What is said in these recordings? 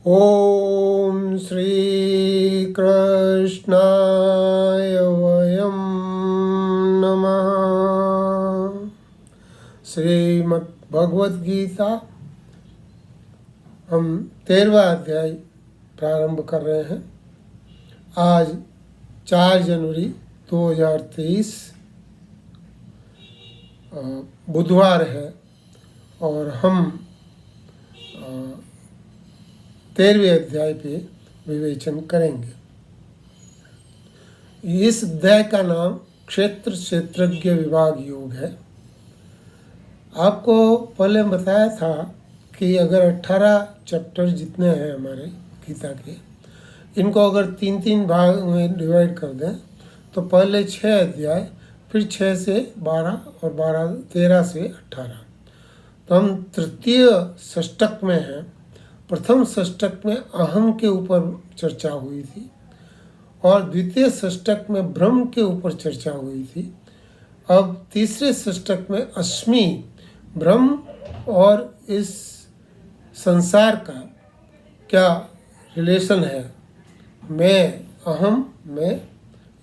ओम श्री कृष्णाय वयं नमः। श्रीमद् भगवद गीता हम 13वां अध्याय प्रारंभ कर रहे हैं। आज 4 जनवरी 2023 बुधवार है और हम 13वें अध्याय पे विवेचन करेंगे। इस अध्याय का नाम क्षेत्र क्षेत्रज्ञ विभाग योग है। आपको पहले बताया था कि अगर 18 चैप्टर जितने हैं हमारे गीता के, इनको अगर 3-3 भाग में डिवाइड कर दें तो पहले 6 अध्याय, फिर 6 से 12 और 13 से 18। तो हम तृतीय षष्टक में हैं। प्रथम षष्टक में अहम के ऊपर चर्चा हुई थी और द्वितीय षष्टक में ब्रह्म के ऊपर चर्चा हुई थी। अब तीसरे षष्टक में अस्मि, ब्रह्म और इस संसार का क्या रिलेशन है, मैं, अहम, मैं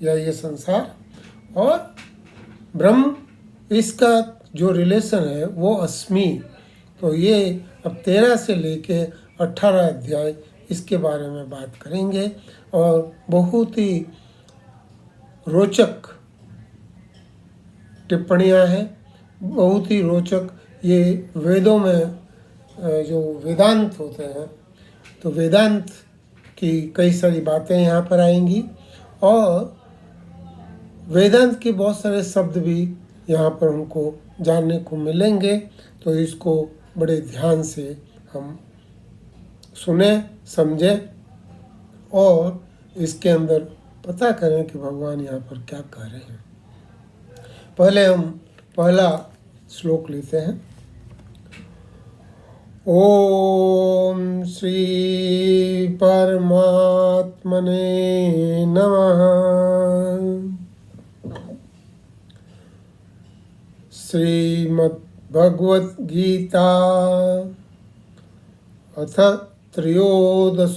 या ये संसार, और ब्रह्म, इसका जो रिलेशन है वो अस्मि। तो ये अब 13 से लेके 18 अध्याय इसके बारे में बात करेंगे और बहुत ही रोचक टिप्पणियां हैं, बहुत ही रोचक। ये वेदों में जो वेदांत होते हैं, तो वेदांत की कई सारी बातें यहाँ पर आएंगी और वेदांत के बहुत सारे शब्द भी यहाँ पर हमको जानने को मिलेंगे। तो इसको बड़े ध्यान से हम सुने, समझें और इसके अंदर पता करें कि भगवान यहाँ पर क्या कह रहे हैं। पहले हम पहला श्लोक लेते हैं। ओम श्री परमात्मने नमः। श्रीमद् भगवद गीता अथ त्रयोदशोऽध्यायः।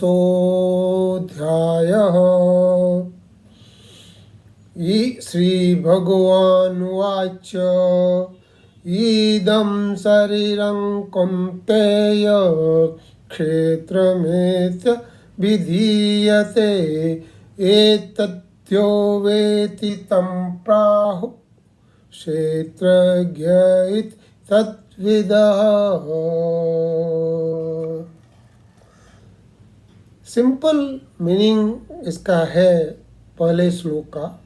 श्रीभगवानुवाच इदं शरीरं कौन्तेय क्षेत्रमेत्य विधीयते एतद्यो वेति तं प्राहुः क्षेत्रज्ञ इति तद्विदः। सिंपल मीनिंग इसका है पहले श्लोक का,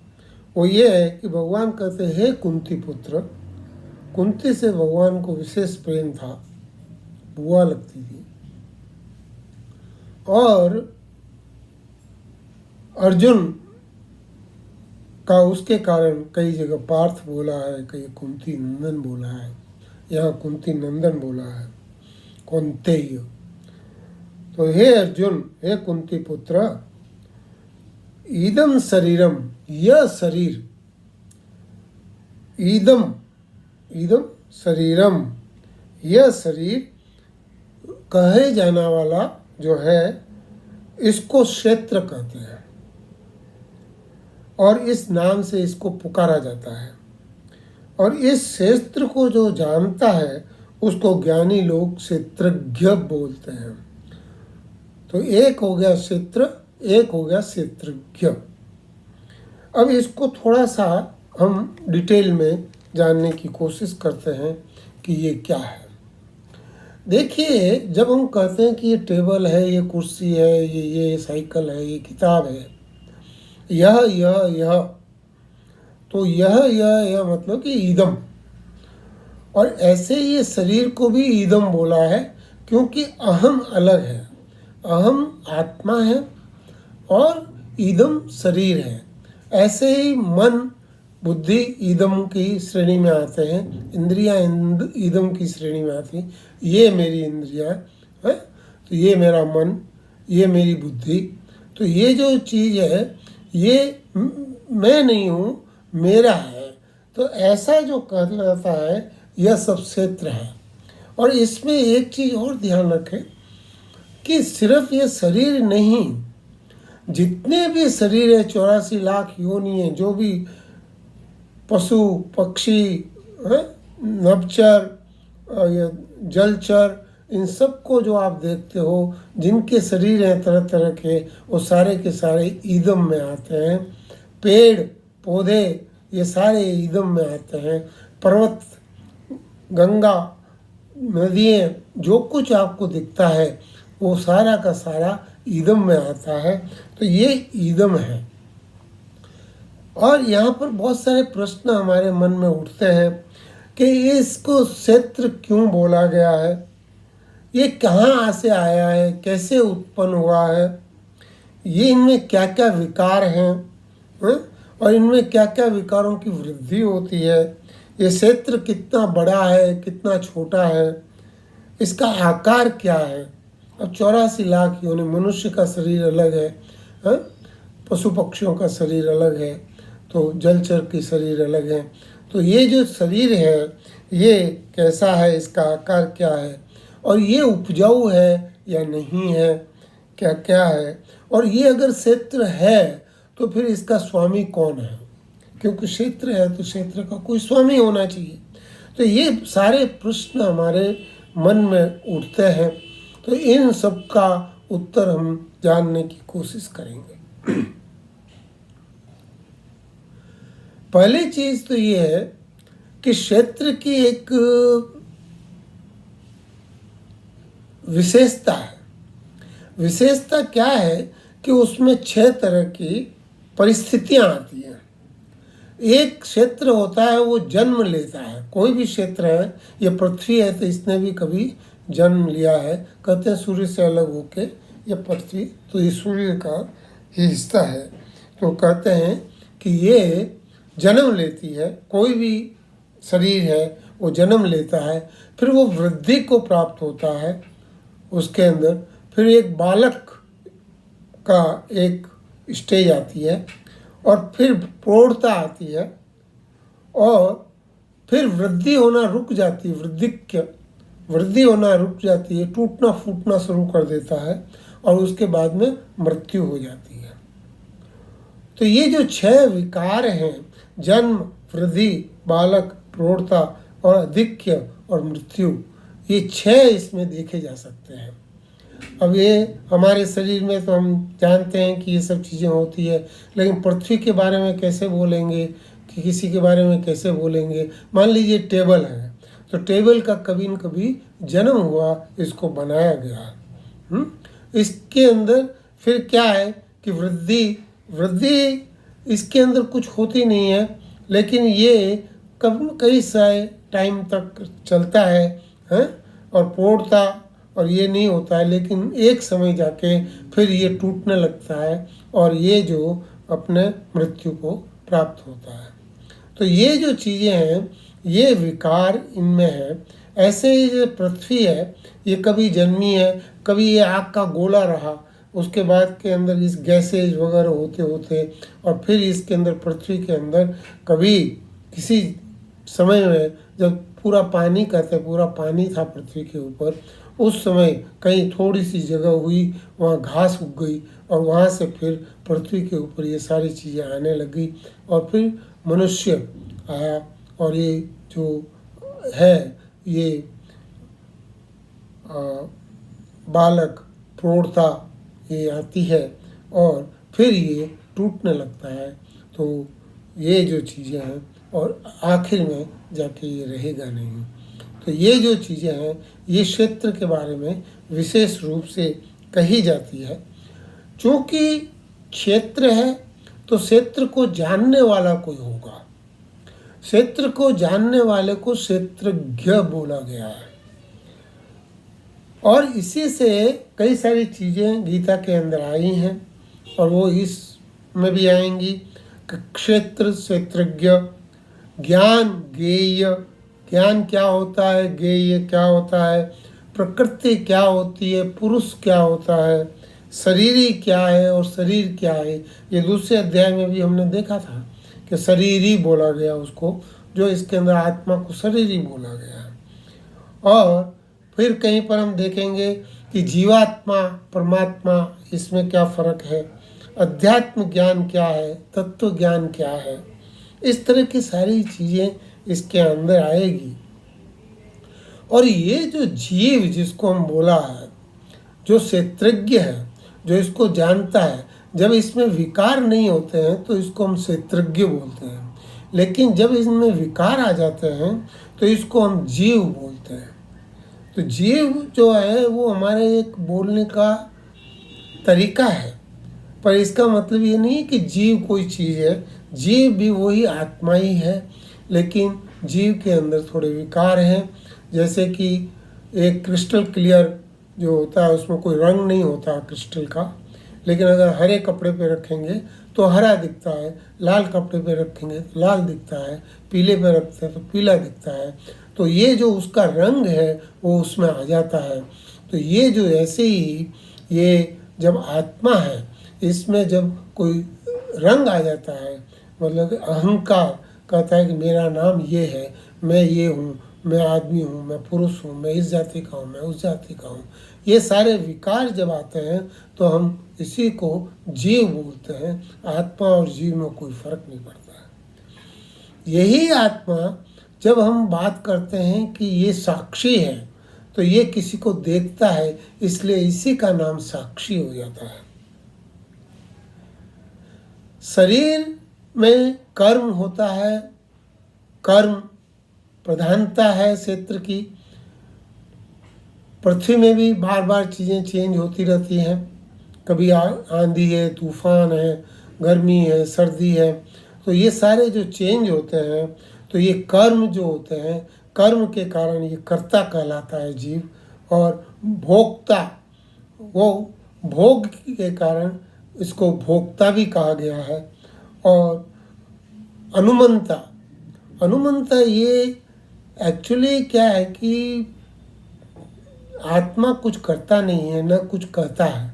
वो ये है कि भगवान कहते हैं, हे कुंती पुत्र। कुंती से भगवान को विशेष प्रेम था, बुआ लगती थी। और अर्जुन का उसके कारण कई जगह पार्थ बोला है, कई कुंती नंदन बोला है, यहाँ कुंती नंदन बोला है, कौन्तेय। तो हे अर्जुन, हे कुंती पुत्र, इदम शरीरम, यह शरीर, इदम शरीरम, यह शरीर कहे जाना वाला जो है, इसको क्षेत्र कहते हैं और इस नाम से इसको पुकारा जाता है। और इस क्षेत्र को जो जानता है उसको ज्ञानी लोग क्षेत्रज्ञ बोलते हैं। तो एक हो गया क्षेत्र, एक हो गया क्षेत्रज्ञ। अब इसको थोड़ा सा हम डिटेल में जानने की कोशिश करते हैं कि ये क्या है। देखिए, जब हम कहते हैं कि ये टेबल है, ये कुर्सी है, ये साइकिल है, ये किताब है, यह, तो यह मतलब कि ईदम। और ऐसे ये शरीर को भी ईदम बोला है क्योंकि अहम अलग है, अहम आत्मा है और ईदम शरीर है। ऐसे ही मन, बुद्धि ईदम की श्रेणी में आते हैं, इंद्रियां ईदम की श्रेणी में आती हैं। ये मेरी इंद्रियां है, तो ये मेरा मन, ये मेरी बुद्धि। तो ये जो चीज़ है ये मैं नहीं हूँ, मेरा है। तो ऐसा जो कहलाता है यह सब क्षेत्र है। और इसमें एक चीज़ और ध्यान रखें कि सिर्फ ये शरीर नहीं, जितने भी शरीर है 84 लाख योनि है, जो भी पशु पक्षी नभचर जलचर, इन सबको जो आप देखते हो जिनके शरीर हैं तरह तरह के, वो सारे के सारे ईदम में आते हैं। पेड़ पौधे ये सारे ईदम में आते हैं। पर्वत, गंगा, नदियाँ, जो कुछ आपको दिखता है वो सारा का सारा ईदम में आता है। तो ये ईदम है। और यहाँ पर बहुत सारे प्रश्न हमारे मन में उठते हैं कि इसको क्षेत्र क्यों बोला गया है, ये कहाँ से आया है, कैसे उत्पन्न हुआ है, ये इनमें क्या क्या विकार हैं, और इनमें क्या क्या विकारों की वृद्धि होती है, ये क्षेत्र कितना बड़ा है कितना छोटा है, इसका आकार क्या है। अब 84 लाख योनि, मनुष्य का शरीर अलग है, पशु पक्षियों का शरीर अलग है, तो जलचर के शरीर अलग हैं। तो ये जो शरीर है ये कैसा है, इसका आकार क्या है, और ये उपजाऊ है या नहीं है, क्या क्या है, और ये अगर क्षेत्र है तो फिर इसका स्वामी कौन है, क्योंकि क्षेत्र है तो क्षेत्र का कोई स्वामी होना चाहिए। तो ये सारे प्रश्न हमारे मन में उठते हैं। तो इन सब का उत्तर हम जानने की कोशिश करेंगे। पहली चीज तो ये है कि क्षेत्र की एक विशेषता है। विशेषता क्या है कि उसमें 6 तरह की परिस्थितियां आती हैं। एक क्षेत्र होता है वो जन्म लेता है, कोई भी क्षेत्र है, ये पृथ्वी है तो इसने भी कभी जन्म लिया है। कहते हैं सूर्य से अलग होके ये पृथ्वी, तो ये सूर्य का ही हिस्सा है। तो कहते हैं कि ये जन्म लेती है, कोई भी शरीर है वो जन्म लेता है, फिर वो वृद्धि को प्राप्त होता है उसके अंदर, फिर एक बालक का एक स्टेज आती है, और फिर प्रौढ़ता आती है, और फिर वृद्धि होना रुक जाती है, वृद्धि होना रुक जाती है, टूटना फूटना शुरू कर देता है, और उसके बाद में मृत्यु हो जाती है। तो ये जो 6 विकार हैं, जन्म, वृद्धि, बालक, प्रौढ़ता और अधिक्य और मृत्यु, ये 6 इसमें देखे जा सकते हैं। अब ये हमारे शरीर में तो हम जानते हैं कि ये सब चीज़ें होती है, लेकिन पृथ्वी के बारे में कैसे बोलेंगे, कि किसी के बारे में कैसे बोलेंगे। मान लीजिए टेबल है, तो टेबल का कभी न कभी जन्म हुआ, इसको बनाया गया। इसके अंदर फिर क्या है कि वृद्धि इसके अंदर कुछ होती नहीं है, लेकिन ये कई सारे टाइम तक चलता है, और प्रौढ़ता और ये नहीं होता है, लेकिन एक समय जाके फिर ये टूटने लगता है, और ये जो अपने मृत्यु को प्राप्त होता है। तो ये जो चीज़ें हैं ये विकार इनमें है। ऐसे ही जो पृथ्वी है ये कभी जन्मी है, कभी ये आग का गोला रहा, उसके बाद के अंदर इस गैसेज वगैरह होते होते, और फिर इसके अंदर पृथ्वी के अंदर कभी किसी समय में जब पूरा पानी, कहते हैं पूरा पानी था पृथ्वी के ऊपर, उस समय कहीं थोड़ी सी जगह हुई, वहाँ घास उग गई, और वहाँ से फिर पृथ्वी के ऊपर ये सारी चीज़ें आने लगी, और फिर मनुष्य आया, और ये जो है ये बालक, प्रौढ़ता ये आती है, और फिर ये टूटने लगता है। तो ये जो चीज़ें हैं, और आखिर में जाके ये रहेगा नहीं। तो ये जो चीज़ें हैं ये क्षेत्र के बारे में विशेष रूप से कही जाती है। चूँकि क्षेत्र है तो क्षेत्र को जानने वाला कोई होगा, क्षेत्र को जानने वाले को क्षेत्रज्ञ बोला गया है। और इसी से कई सारी चीज़ें गीता के अंदर आई हैं, और वो इसमें भी आएंगी। क्षेत्र, क्षेत्रज्ञ, ज्ञान, ज्ञेय, ज्ञान क्या होता है, ज्ञेय क्या होता है, प्रकृति क्या होती है, पुरुष क्या होता है, शरीरी क्या है और शरीर क्या है। ये दूसरे अध्याय में भी हमने देखा था कि शरीरी बोला गया उसको, जो इसके अंदर आत्मा को शरीरी बोला गया है। और फिर कहीं पर हम देखेंगे कि जीवात्मा परमात्मा इसमें क्या फ़र्क है, अध्यात्म ज्ञान क्या है, तत्व ज्ञान क्या है, इस तरह की सारी चीज़ें इसके अंदर आएगी। और ये जो जीव जिसको हम बोला है, जो क्षेत्रज्ञ है, जो इसको जानता है, जब इसमें विकार नहीं होते हैं तो इसको हम क्षेत्रज्ञ बोलते हैं, लेकिन जब इसमें विकार आ जाते हैं तो इसको हम जीव बोलते हैं। तो जीव जो है वो हमारे एक बोलने का तरीका है, पर इसका मतलब ये नहीं कि जीव कोई चीज़ है। जीव भी वही आत्मा ही है, लेकिन जीव के अंदर थोड़े विकार हैं। जैसे कि एक क्रिस्टल क्लियर जो होता है उसमें कोई रंग नहीं होता क्रिस्टल का, लेकिन अगर हरे कपड़े पे रखेंगे तो हरा दिखता है, लाल कपड़े पे रखेंगे तो लाल दिखता है, पीले पे रखते हैं तो पीला दिखता है। तो ये जो उसका रंग है वो उसमें आ जाता है। तो ये जो ऐसे ही ये जब आत्मा है, इसमें जब कोई रंग आ जाता है, मतलब अहंकार कहता है कि मेरा नाम ये है, मैं ये हूँ, मैं आदमी हूँ, मैं पुरुष हूँ, मैं इस जाति का हूँ, मैं उस जाति का हूँ, ये सारे विकार जब आते हैं तो हम इसी को जीव बोलते हैं। आत्मा और जीव में कोई फर्क नहीं पड़ता है। यही आत्मा जब हम बात करते हैं कि ये साक्षी है, तो ये किसी को देखता है, इसलिए इसी का नाम साक्षी हो जाता है। शरीर में कर्म होता है, कर्म प्रधानता है क्षेत्र की। पृथ्वी में भी बार बार चीज़ें चेंज होती रहती हैं, कभी आंधी है, तूफान है, गर्मी है, सर्दी है, तो ये सारे जो चेंज होते हैं, तो ये कर्म जो होते हैं, कर्म के कारण ये कर्ता कहलाता है जीव, और भोक्ता, वो भोग के कारण इसको भोक्ता भी कहा गया है। और अनुमंता, अनुमंता ये एक्चुअली क्या है कि आत्मा कुछ करता नहीं है, न कुछ कहता है,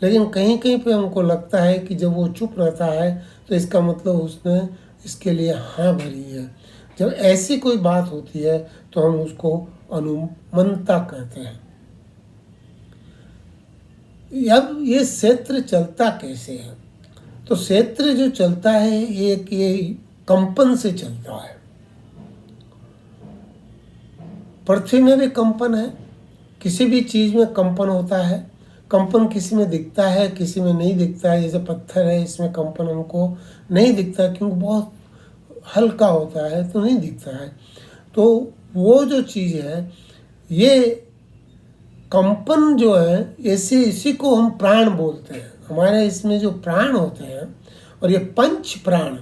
लेकिन कहीं कहीं पे हमको लगता है कि जब वो चुप रहता है तो इसका मतलब उसने इसके लिए हाँ भरी है। जब ऐसी कोई बात होती है तो हम उसको अनुमंता कहते हैं। अब ये क्षेत्र चलता कैसे है? तो क्षेत्र जो चलता है एक ये कंपन से चलता है। पृथ्वी में भी कंपन है, किसी भी चीज़ में कंपन होता है। कंपन किसी में दिखता है, किसी में नहीं दिखता है। जैसे पत्थर है, इसमें कंपन हमको नहीं दिखता क्योंकि बहुत हल्का होता है तो नहीं दिखता है। तो वो जो चीज़ है, ये कंपन जो है, ऐसे इसी को हम प्राण बोलते हैं। हमारे इसमें जो प्राण होते हैं, और ये पंच प्राण,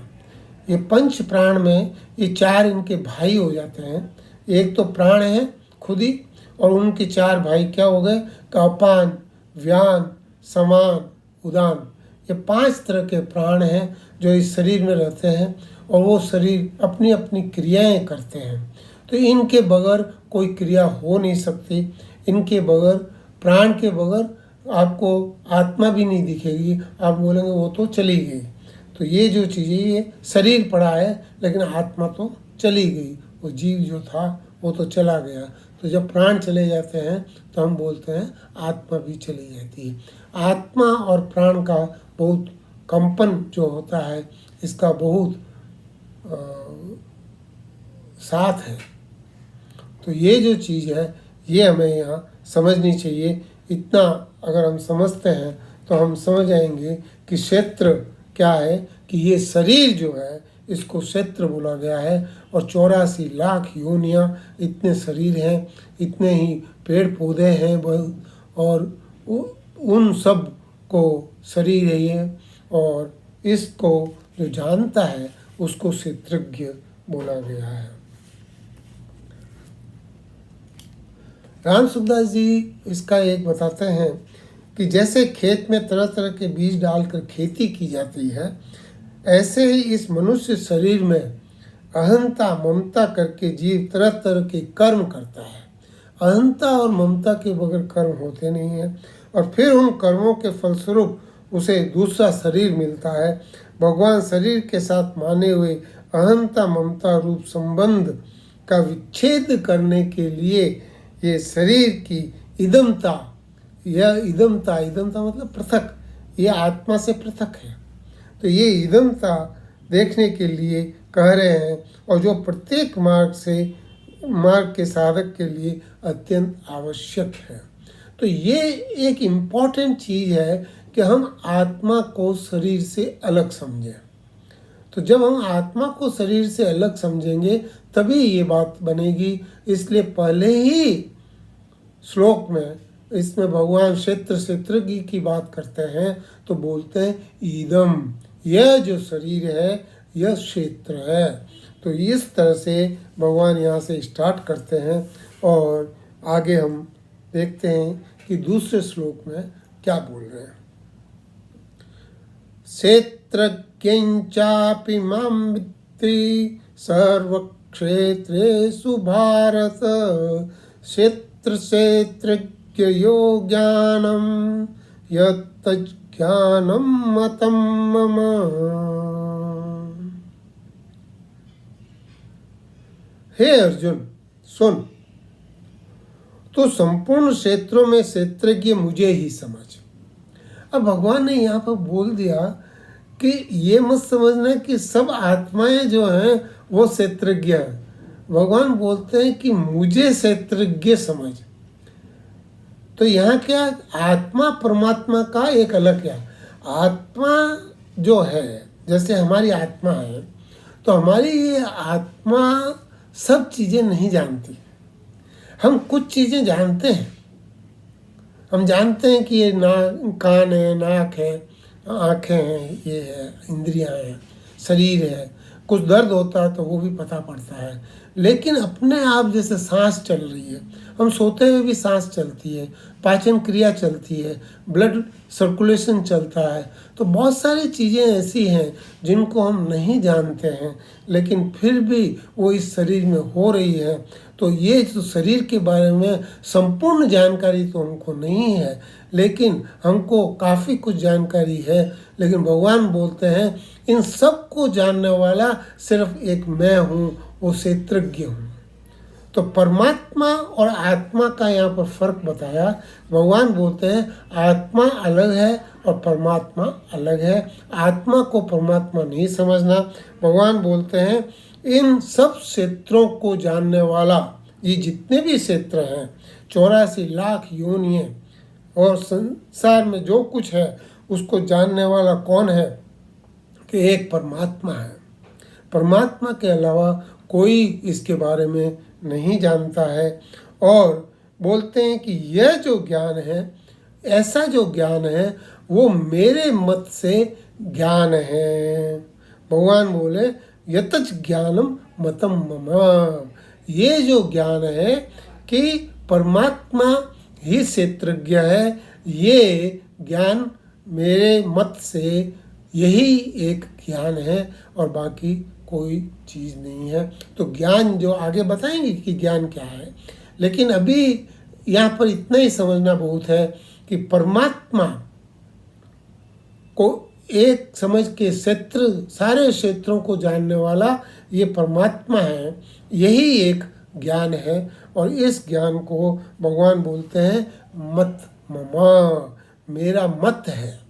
ये पंच प्राण में ये चार इनके भाई हो जाते हैं। एक तो प्राण है खुद ही, और उनके चार भाई क्या हो गए? अपान, व्यान, समान, उदान। ये 5 तरह के प्राण हैं जो इस शरीर में रहते हैं, और वो शरीर अपनी अपनी क्रियाएं करते हैं। तो इनके बगैर कोई क्रिया हो नहीं सकती। इनके बगैर, प्राण के बगैर आपको आत्मा भी नहीं दिखेगी। आप बोलेंगे वो तो चली गई। तो ये जो चीज़ें, ये शरीर पड़ा है लेकिन आत्मा तो चली गई, वो जीव जो था वो तो चला गया। तो जब प्राण चले जाते हैं तो हम बोलते हैं आत्मा भी चली जाती है। आत्मा और प्राण का बहुत कंपन जो होता है, इसका बहुत साथ है। तो ये जो चीज़ है ये हमें यहाँ समझनी चाहिए। इतना अगर हम समझते हैं तो हम समझ आएंगे कि क्षेत्र क्या है, कि ये शरीर जो है इसको क्षेत्र बोला गया है। और 84 लाख योनियाँ, इतने शरीर हैं, इतने ही पेड़ पौधे हैं, और उन सब को शरीर है ये। और इसको जो जानता है उसको क्षेत्रज्ञ बोला गया है। राम सुखदास जी इसका एक बताते हैं कि जैसे खेत में तरह तरह के बीज डालकर खेती की जाती है, ऐसे ही इस मनुष्य शरीर में अहंता ममता करके जीव तरह तरह के कर्म करता है। अहंता और ममता के बगैर कर्म होते नहीं हैं, और फिर उन कर्मों के फलस्वरूप उसे दूसरा शरीर मिलता है। भगवान शरीर के साथ माने हुए अहंता ममता रूप संबंध का विच्छेद करने के लिए ये शरीर की इदमता, यह इदमता, इदमता मतलब पृथक, ये आत्मा से पृथक है। तो ये इदमता देखने के लिए कह रहे हैं, और जो प्रत्येक मार्ग के साधक के लिए अत्यंत आवश्यक है। तो ये एक इम्पॉर्टेंट चीज़ है कि हम आत्मा को शरीर से अलग समझें। तो जब हम आत्मा को शरीर से अलग समझेंगे तभी ये बात बनेगी। इसलिए पहले ही श्लोक में इसमें भगवान क्षेत्रज्ञ की बात करते हैं तो बोलते हैं ईदम, यह जो शरीर है यह क्षेत्र है। तो इस तरह से भगवान यहाँ से स्टार्ट करते हैं और आगे हम देखते हैं कि दूसरे श्लोक में क्या बोल रहे हैं। क्षेत्रज्ञञ्चापि मां विद्धि सर्वक्षेत्रेषु भारत, क्षेत्रक्षेत्रज्ञयो ज्ञानं यत्तज्ज्ञानं मतं मम। हे अर्जुन सुन, तो संपूर्ण क्षेत्रों में क्षेत्रज्ञ मुझे ही समझ। अब भगवान ने यहाँ पर बोल दिया कि ये मत समझना कि सब आत्माएं जो हैं वो क्षेत्रज्ञ हैं। भगवान बोलते हैं कि मुझे क्षेत्रज्ञ समझ। तो यहाँ क्या, आत्मा परमात्मा का एक अलग क्या, आत्मा जो है जैसे हमारी आत्मा है, तो हमारी ये आत्मा सब चीज़ें नहीं जानती। हम कुछ चीज़ें जानते हैं। हम जानते हैं कि ये कान है, नाक है, आँखें हैं, ये है, इंद्रियां हैं, शरीर है। कुछ दर्द होता है तो वो भी पता पड़ता है। लेकिन अपने आप जैसे सांस चल रही है, हम सोते हुए भी सांस चलती है, पाचन क्रिया चलती है, ब्लड सर्कुलेशन चलता है। तो बहुत सारी चीज़ें ऐसी हैं जिनको हम नहीं जानते हैं, लेकिन फिर भी वो इस शरीर में हो रही है। तो ये जो शरीर के बारे में संपूर्ण जानकारी तो हमको नहीं है, लेकिन हमको काफ़ी कुछ जानकारी है। लेकिन भगवान बोलते हैं इन सब को जानने वाला सिर्फ एक मैं हूँ, वो क्षेत्रज्ञ हूँ। तो परमात्मा और आत्मा का यहाँ पर फर्क बताया। भगवान बोलते हैं आत्मा अलग है और परमात्मा अलग है। आत्मा को परमात्मा नहीं समझना। भगवान बोलते हैं इन सब क्षेत्रों को जानने वाला, ये जितने भी क्षेत्र हैं 84 लाख योनियाँ और संसार में जो कुछ है उसको जानने वाला कौन है, कि एक परमात्मा है। परमात्मा के अलावा कोई इसके बारे में नहीं जानता है। और बोलते हैं कि यह जो ज्ञान है, ऐसा जो ज्ञान है वो मेरे मत से ज्ञान है। भगवान बोले यतच ज्ञानम मतम मम, ये जो ज्ञान है कि परमात्मा ही क्षेत्रज्ञ है, ये ज्ञान मेरे मत से यही एक ज्ञान है और बाकी कोई चीज़ नहीं है। तो ज्ञान जो आगे बताएंगे कि ज्ञान क्या है, लेकिन अभी यहाँ पर इतना ही समझना बहुत है कि परमात्मा को एक समझ के क्षेत्र, सारे क्षेत्रों को जानने वाला ये परमात्मा है, यही एक ज्ञान है। और इस ज्ञान को भगवान बोलते हैं मत ममा, मेरा मत है।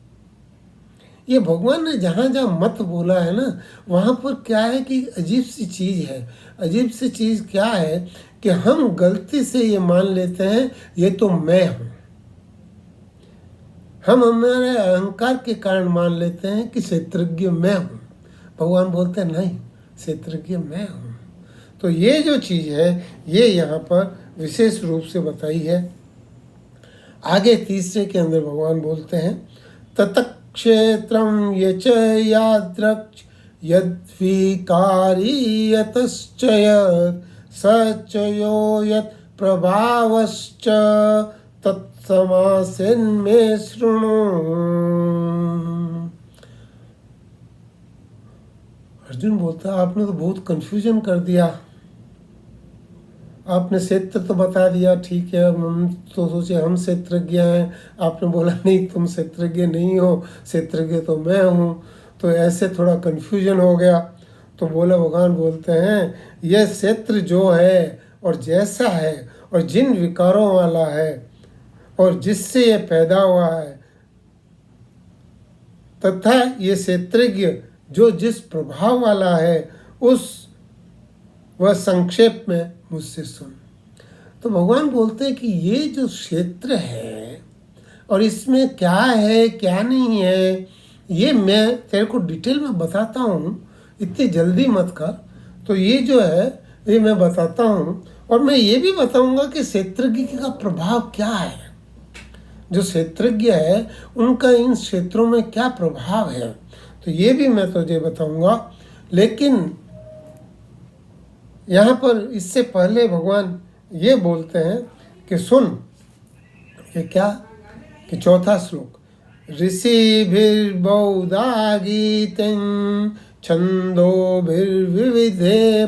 ये भगवान ने जहाँ जहाँ मत बोला है ना, वहाँ पर क्या है कि अजीब सी चीज़ है। अजीब सी चीज़ क्या है कि हम गलती से ये मान लेते हैं ये तो मैं हूँ। हम हमारे अहंकार के कारण मान लेते हैं कि क्षेत्रज्ञ मैं हूँ। भगवान बोलते हैं नहीं, क्षेत्रज्ञ मैं हूँ। तो ये जो चीज़ है ये यहाँ पर विशेष रूप से बताई है। आगे तीसरे के अंदर भगवान बोलते हैं ततः क्षेत्रम यच यादृक्ष यद्विकारी यतश्च यत् सच यो यत् प्रभावश्च तत्समासेन्मे शृणु। अर्जुन बोलता है आपने तो बहुत कंफ्यूजन कर दिया। आपने क्षेत्र तो बता दिया, ठीक है, हम तो सोचे हम क्षेत्रज्ञ हैं। आपने बोला नहीं तुम क्षेत्रज्ञ नहीं हो, क्षेत्रज्ञ तो मैं हूँ। तो ऐसे थोड़ा कन्फ्यूजन हो गया। तो बोले भगवान बोलते हैं यह क्षेत्र जो है और जैसा है और जिन विकारों वाला है और जिससे ये पैदा हुआ है, तथा ये क्षेत्रज्ञ जो जिस प्रभाव वाला है, उस वह संक्षेप में मुझसे सुन। तो भगवान बोलते हैं कि ये जो क्षेत्र है और इसमें क्या है क्या नहीं है, ये मैं तेरे को डिटेल में बताता हूँ, इतनी जल्दी मत कर। तो ये जो है ये मैं बताता हूँ, और मैं ये भी बताऊँगा कि क्षेत्रज्ञ का प्रभाव क्या है। जो क्षेत्रज्ञ है उनका इन क्षेत्रों में क्या प्रभाव है, तो ये भी मैं तुझे बताऊँगा। लेकिन यहाँ पर इससे पहले भगवान ये बोलते हैं कि सुन, ये क्या कि चौथा श्लोक, ऋषिभिर्बहुधा गीतं छन्दोभिर्विविधे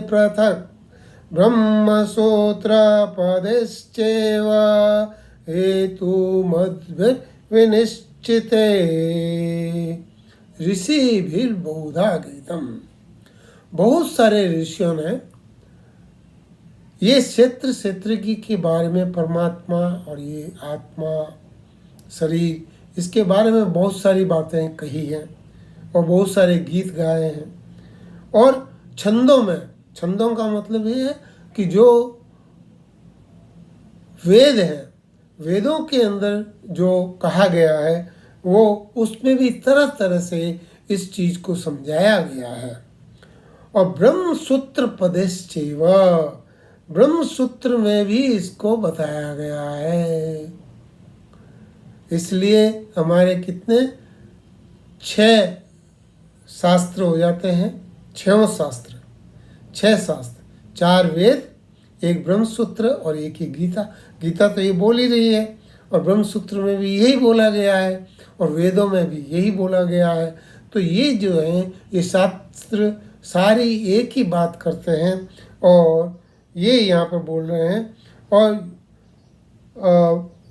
पृथक् ब्रह्मसूत्र पदश्चैव हेतुमद्भिर्विनिश्चिते। ऋषिभिर्बहुधा गीतम, बहुत सारे ऋषियों ने ये क्षेत्रज्ञ के बारे में, परमात्मा और ये आत्मा शरीर, इसके बारे में बहुत सारी बातें कही हैं और बहुत सारे गीत गाए हैं। और छंदों में, छंदों का मतलब ये है कि जो वेद हैं, वेदों के अंदर जो कहा गया है वो, उसमें भी तरह तरह से इस चीज़ को समझाया गया है। और ब्रह्म सूत्र पदेश्चैव, ब्रह्म सूत्र में भी इसको बताया गया है। इसलिए हमारे कितने 6 शास्त्र हो जाते हैं, 6 शास्त्र, 6 शास्त्र, 4 वेद, 1 ब्रह्म सूत्र और 1 ही गीता। गीता तो ये बोल ही रही है, और ब्रह्म सूत्र में भी यही बोला गया है, और वेदों में भी यही बोला गया है। तो ये जो है ये शास्त्र सारी एक ही बात करते हैं, और ये यहाँ पर बोल रहे हैं। और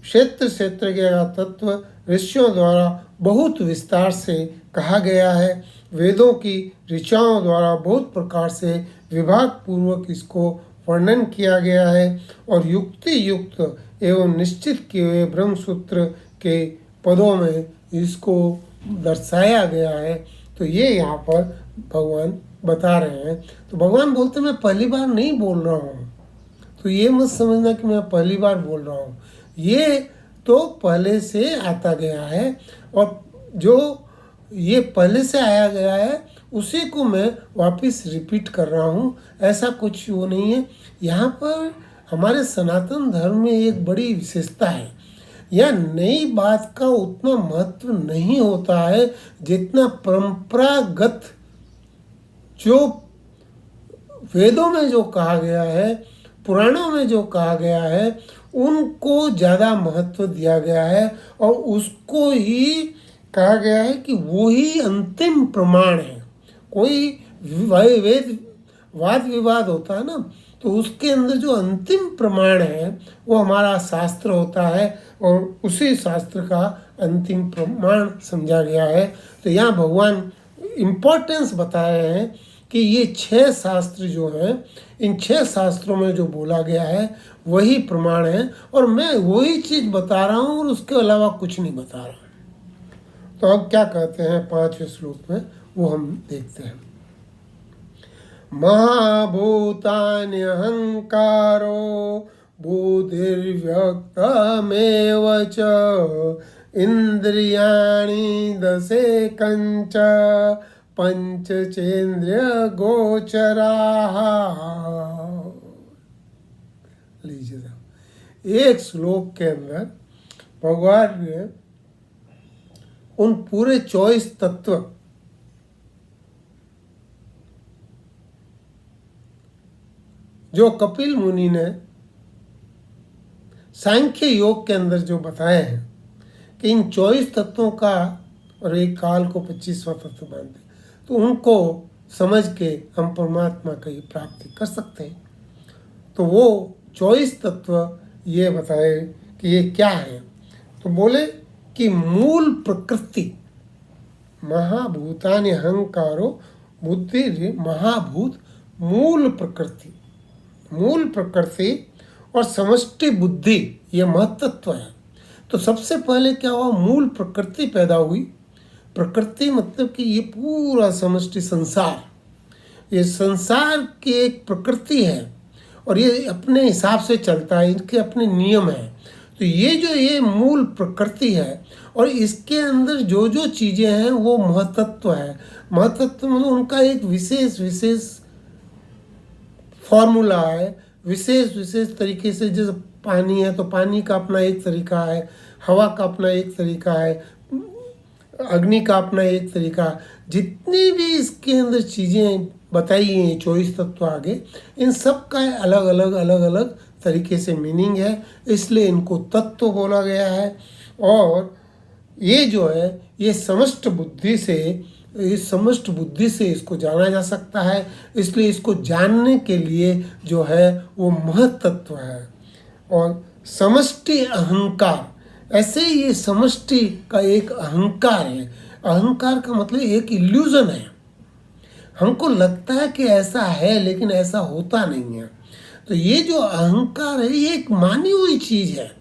क्षेत्र का तत्व ऋषियों द्वारा बहुत विस्तार से कहा गया है। वेदों की ऋचाओं द्वारा बहुत प्रकार से विभाग पूर्वक इसको वर्णन किया गया है, और युक्ति युक्त एवं निश्चित किए हुए ब्रह्मसूत्र के पदों में इसको दर्शाया गया है। तो ये यहाँ पर भगवान बता रहे हैं। तो भगवान बोलते मैं पहली बार नहीं बोल रहा हूँ, तो ये मत समझना कि मैं पहली बार बोल रहा हूँ, ये तो पहले से आता गया है, और जो ये पहले से आया गया है उसी को मैं वापस रिपीट कर रहा हूँ। ऐसा कुछ वो नहीं है। यहाँ पर हमारे सनातन धर्म में एक बड़ी विशेषता है, यह नई बात का उतना महत्व नहीं होता है जितना परंपरागत जो वेदों में जो कहा गया है, पुराणों में जो कहा गया है, उनको ज़्यादा महत्व दिया गया है, और उसको ही कहा गया है कि वो ही अंतिम प्रमाण है। कोई वेद वाद विवाद होता है ना, तो उसके अंदर जो अंतिम प्रमाण है वो हमारा शास्त्र होता है, और उसी शास्त्र का अंतिम प्रमाण समझा गया है। तो यहाँ भगवान इम्पोर्टेंस बता रहे हैं कि ये 6 शास्त्र जो हैं, इन 6 शास्त्रों में जो बोला गया है वही प्रमाण है, और मैं वही चीज़ बता रहा हूँ और उसके अलावा कुछ नहीं बता रहा। तो अब क्या कहते हैं 5वें श्लोक में, वो हम देखते हैं। महाभूतान्यहंकारो बुद्धिर्व्यक्तमेव च इंद्रियाणि दशेकञ्च पंचचेन्द्रिय गोचराः। लीजिए साहब, एक श्लोक के अंदर भगवान ने उन पूरे 24 तत्व जो कपिल मुनि ने सांख्य योग के अंदर जो बताए हैं कि इन 24 तत्वों का, और एक काल को 25वां तत्व मानते, तो उनको समझ के हम परमात्मा की प्राप्ति कर सकते हैं। तो वो 24 तत्व ये बताए कि ये क्या है। तो बोले कि मूल प्रकृति, महाभूतानि अहंकारो बुद्धि, महाभूत मूल प्रकृति, मूल प्रकृति और समष्टि बुद्धि, ये महत्त्व है। तो सबसे पहले क्या हुआ, मूल प्रकृति पैदा हुई। प्रकृति मतलब कि ये पूरा समष्टि संसार, ये संसार की एक प्रकृति है और ये अपने हिसाब से चलता है, इनके अपने नियम हैं। तो ये मूल प्रकृति है और इसके अंदर जो जो चीज़ें हैं वो महतत्व है। महतत्व मतलब उनका एक विशेष विशेष फॉर्मूला है, विशेष विशेष तरीके से। जैसे पानी है तो पानी का अपना एक तरीका है, हवा का अपना एक तरीका है, अग्नि का अपना एक तरीका है। जितनी भी इसके अंदर चीज़ें बताई हैं 24 तत्व आगे, इन सब का अलग अलग तरीके से मीनिंग है, इसलिए इनको तत्व बोला गया है। और ये जो है ये समस्त बुद्धि से, इस समस्त बुद्धि से इसको जाना जा सकता है, इसलिए इसको जानने के लिए जो है वो महत्त्व है। और समष्टि अहंकार, ऐसे ही ये समष्टि का एक अहंकार है। अहंकार का मतलब एक इल्यूजन है, हमको लगता है कि ऐसा है लेकिन ऐसा होता नहीं है। तो ये जो अहंकार है ये एक मानी हुई चीज़ है,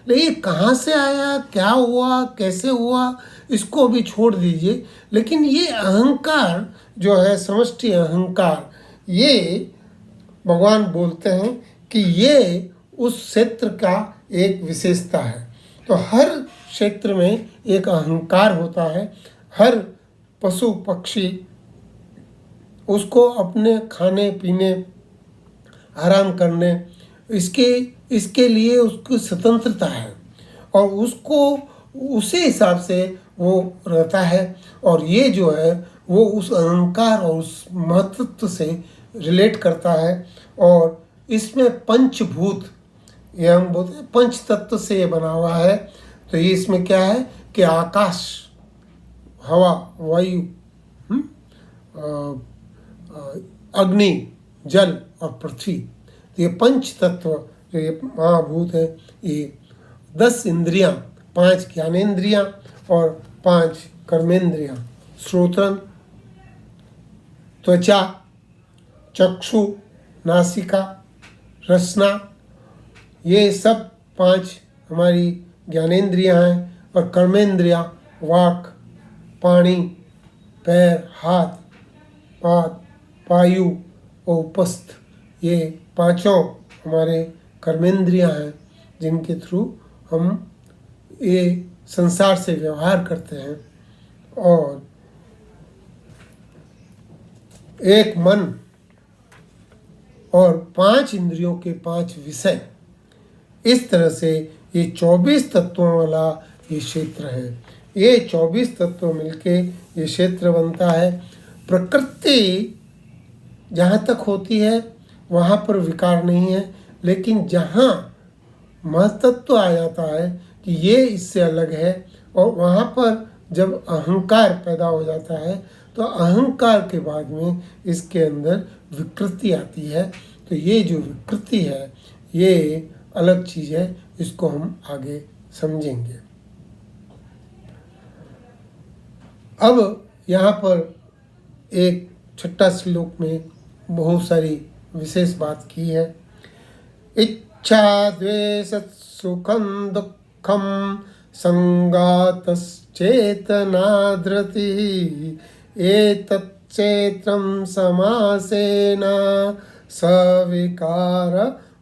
लेकिन कहाँ से आया, क्या हुआ, कैसे हुआ, इसको भी छोड़ दीजिए। लेकिन ये अहंकार जो है समष्टि अहंकार, ये भगवान बोलते हैं कि ये उस क्षेत्र का एक विशेषता है। तो हर क्षेत्र में एक अहंकार होता है। हर पशु पक्षी उसको अपने खाने पीने, आराम करने, इसके लिए उसकी स्वतंत्रता है और उसको उसी हिसाब से वो रहता है। और ये जो है वो उस अहंकार और उस महत्व से रिलेट करता है। और इसमें पंचभूत, ये हम बोलते हैं पंच तत्व से ये बना हुआ है। तो ये इसमें क्या है कि आकाश, हवा, वायु, अग्नि, जल और पृथ्वी, तो ये पंच तत्व जो ये महाभूत है, ये 10 इंद्रियां, 5 ज्ञानेंद्रियां और 5 कर्मेंद्रियां, श्रोत्रन, त्वचा, चक्षु, नासिका, रसना, ये सब 5 हमारी ज्ञानेंद्रियां हैं। और कर्मेंद्रियां वाक, पानी, पैर, हाथ, पाद, पायु और उपस्थ, ये 5 हमारे कर्मेंद्रियां हैं जिनके थ्रू हम ये संसार से व्यवहार करते हैं। और एक मन और 5 इंद्रियों के 5 विषय, इस तरह से ये 24 तत्वों वाला ये क्षेत्र है। ये 24 तत्व मिलके ये क्षेत्र बनता है। प्रकृति जहाँ तक होती है वहाँ पर विकार नहीं है, लेकिन जहाँ महत्त्व आ जाता है कि ये इससे अलग है और वहाँ पर जब अहंकार पैदा हो जाता है तो अहंकार के बाद में इसके अंदर विकृति आती है। तो ये जो विकृति है ये अलग चीज़ है, इसको हम आगे समझेंगे। अब यहाँ पर एक छठा श्लोक में बहुत सारी विशेष बात की है। इच्छा द्वेष सुखम दुखम संगातश्चेतना धृति एतच्चेत्रं समासेन सविकार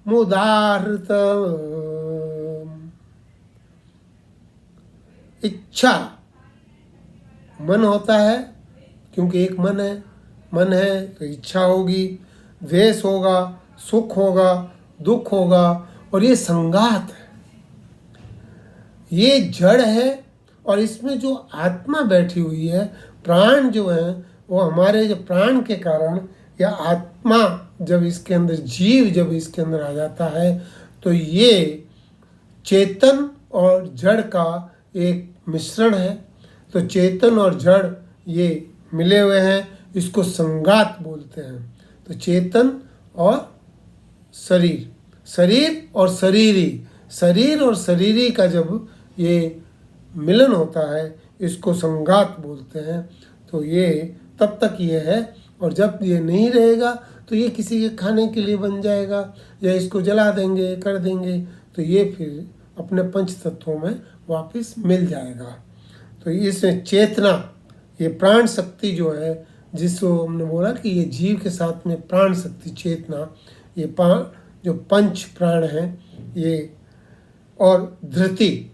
मुदाहृत। इच्छा मन होता है, क्योंकि एक मन है तो इच्छा होगी, द्वेष होगा, सुख होगा, दुख होगा। और ये संगात है, ये जड़ है। और इसमें जो आत्मा बैठी हुई है, प्राण जो है वो हमारे जो प्राण के कारण, या आत्मा जब इसके अंदर, जीव जब इसके अंदर आ जाता है तो ये चेतन और जड़ का एक मिश्रण है। तो चेतन और जड़ ये मिले हुए हैं, इसको संगात बोलते हैं। तो चेतन और शरीर, शरीर और शरीरी, शरीर और शरीरी का जब ये मिलन होता है इसको संगात बोलते हैं। तो ये तब तक ये है, और जब ये नहीं रहेगा तो ये किसी के खाने के लिए बन जाएगा, या इसको जला देंगे, कर देंगे, तो ये फिर अपने पंच तत्वों में वापस मिल जाएगा। तो इसमें चेतना, ये प्राण शक्ति जो है, जिसको हमने बोला कि ये जीव के साथ में प्राण शक्ति चेतना, ये जो पंच प्राण हैं ये, और धृति,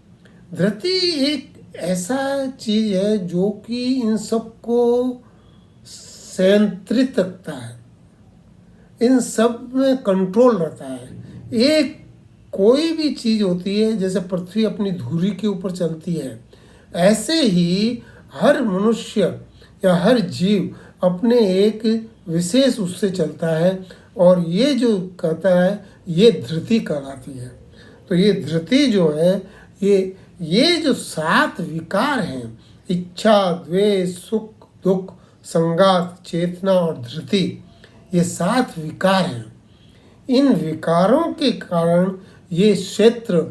धृति एक ऐसा चीज है जो कि इन सबको संयंत्रित रखता है, इन सब में कंट्रोल रहता है। एक कोई भी चीज होती है, जैसे पृथ्वी अपनी धुरी के ऊपर चलती है, ऐसे ही हर मनुष्य या हर जीव अपने एक विशेष उससे चलता है, और ये जो कहता है ये धृति कहलाती है। तो ये धृति जो है, ये जो 7 विकार हैं, इच्छा, द्वेष, सुख, दुख, संगात, चेतना और धृति, ये 7 विकार हैं। इन विकारों के कारण ये क्षेत्र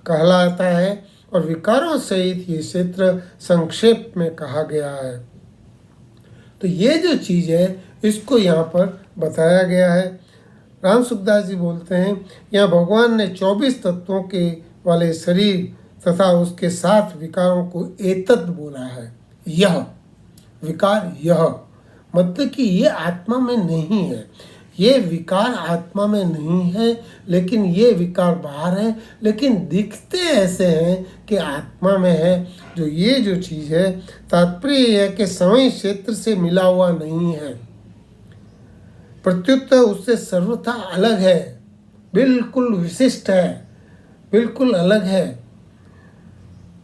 कहलाता है, और विकारों सहित ये क्षेत्र संक्षेप में कहा गया है। तो ये जो चीज़ है इसको यहाँ पर बताया गया है। राम सुखदास जी बोलते हैं, यहाँ भगवान ने 24 तत्वों के वाले शरीर तथा उसके 7 विकारों को एतत् बोला है। यह विकार, यह मतलब कि ये आत्मा में नहीं है, ये विकार आत्मा में नहीं है, लेकिन ये विकार बाहर है, लेकिन दिखते ऐसे हैं कि आत्मा में है। जो ये जो चीज़ है, तात्पर्य यह है कि समय क्षेत्र से मिला हुआ नहीं है, प्रत्युत उससे सर्वथा अलग है, बिल्कुल विशिष्ट है, बिल्कुल अलग है।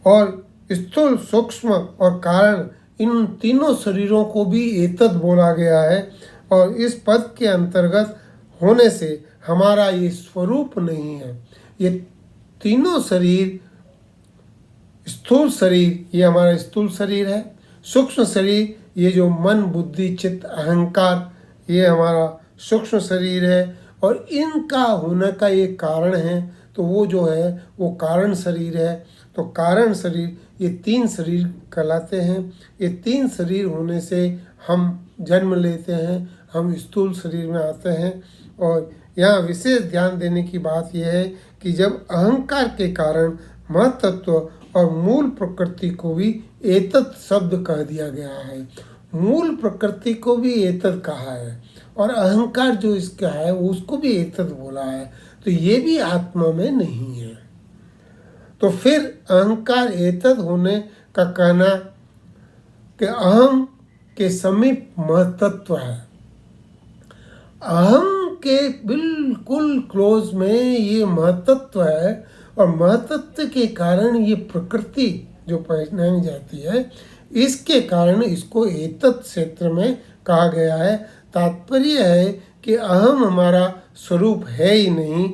और स्थूल, सूक्ष्म और कारण, इन तीनों शरीरों को भी एतत् बोला गया है, और इस पद के अंतर्गत होने से हमारा ये स्वरूप नहीं है। ये तीनों शरीर, स्थूल शरीर ये हमारा स्थूल शरीर है, सूक्ष्म शरीर ये जो मन, बुद्धि, चित्त, अहंकार, ये हमारा सूक्ष्म शरीर है, और इनका होने का ये कारण है, तो वो जो है वो कारण शरीर है। तो कारण शरीर, ये 3 शरीर कहलाते हैं। ये 3 शरीर होने से हम जन्म लेते हैं, हम स्थूल शरीर में आते हैं। और यहाँ विशेष ध्यान देने की बात यह है कि जब अहंकार के कारण महत्त्व और मूल प्रकृति को भी एतत् शब्द कह दिया गया है, मूल प्रकृति को भी एतत् कहा है, और अहंकार जो इसका है उसको भी एतत् बोला है, तो ये भी आत्मा में नहीं है। तो फिर अहंकार एतत् होने का कहना कि अहम के समीप महत्त्व है, अहम के बिल्कुल क्लोज में ये महत्त्व है, और महत्त्व के कारण ये प्रकृति जो पहचानी जाती है, इसके कारण इसको एतत् क्षेत्र में कहा गया है। तात्पर्य है कि अहम हमारा स्वरूप है ही नहीं,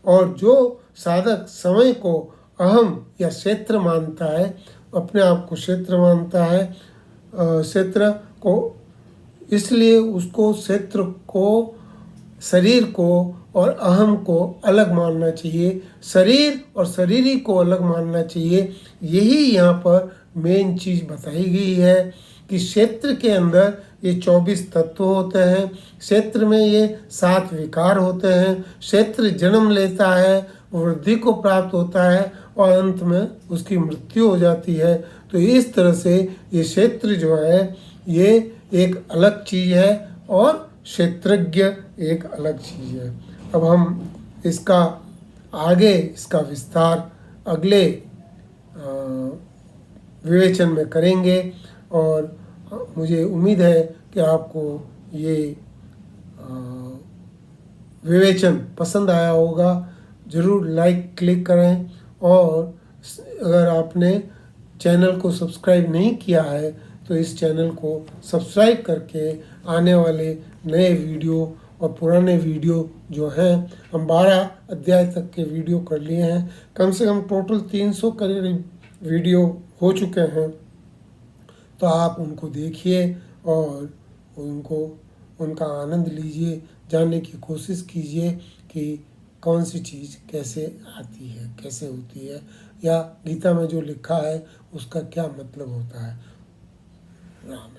और जो साधक समय को अहम या क्षेत्र मानता है, अपने आप को क्षेत्र मानता है, क्षेत्र को, इसलिए उसको क्षेत्र को, शरीर को और अहम को अलग मानना चाहिए, शरीर और शरीरी को अलग मानना चाहिए। यही यहाँ पर मेन चीज़ बताई गई है कि क्षेत्र के अंदर ये 24 तत्व होते हैं, क्षेत्र में ये 7 विकार होते हैं, क्षेत्र जन्म लेता है, वृद्धि को प्राप्त होता है, और अंत में उसकी मृत्यु हो जाती है। तो इस तरह से ये क्षेत्र जो है ये एक अलग चीज़ है, और क्षेत्रज्ञ एक अलग चीज़ है। अब हम इसका आगे, इसका विस्तार अगले विवेचन में करेंगे, और मुझे उम्मीद है कि आपको ये विवेचन पसंद आया होगा। ज़रूर लाइक क्लिक करें, और अगर आपने चैनल को सब्सक्राइब नहीं किया है तो इस चैनल को सब्सक्राइब करके आने वाले नए वीडियो और पुराने वीडियो जो हैं, हम 12 अध्याय तक के वीडियो कर लिए हैं, कम से कम टोटल 300 करीब वीडियो हो चुके हैं। तो आप उनको देखिए और उनका आनंद लीजिए, जानने की कोशिश कीजिए कि कौन सी चीज़ कैसे आती है, कैसे होती है, या गीता में जो लिखा है उसका क्या मतलब होता है। राम।